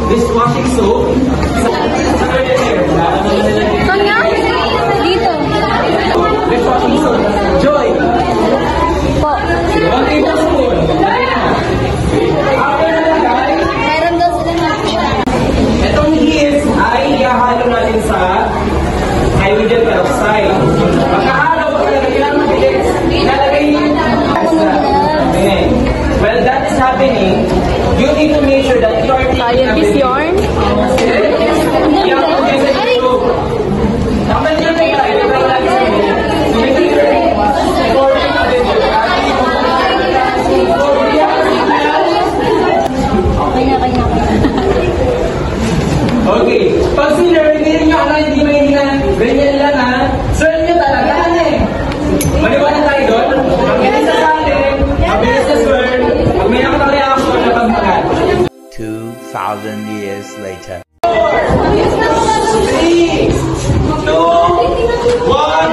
dishwashing soap. Saan nga? Dito. Dishwashing soap. Joy. Po. 1 tablespoon. After na guys. Meron daw sila na. Itong yeast ay ihahalo natin sa hydrogen peroxide. Pagkahalo, ilalagay niyo. Well, that is happening. You need to make sure that you are taking This yarn? Okay. Pag sinner, hindi nyo hindi maintindihan. Ganyan lang ha. Sir nyo talaga eh. Maniwala tayo doon. Ang bilis na sa atin, ang bilis na sir, pag may nakatareaksyon na pagmagal. 2,000 years later. 3, 2, 1,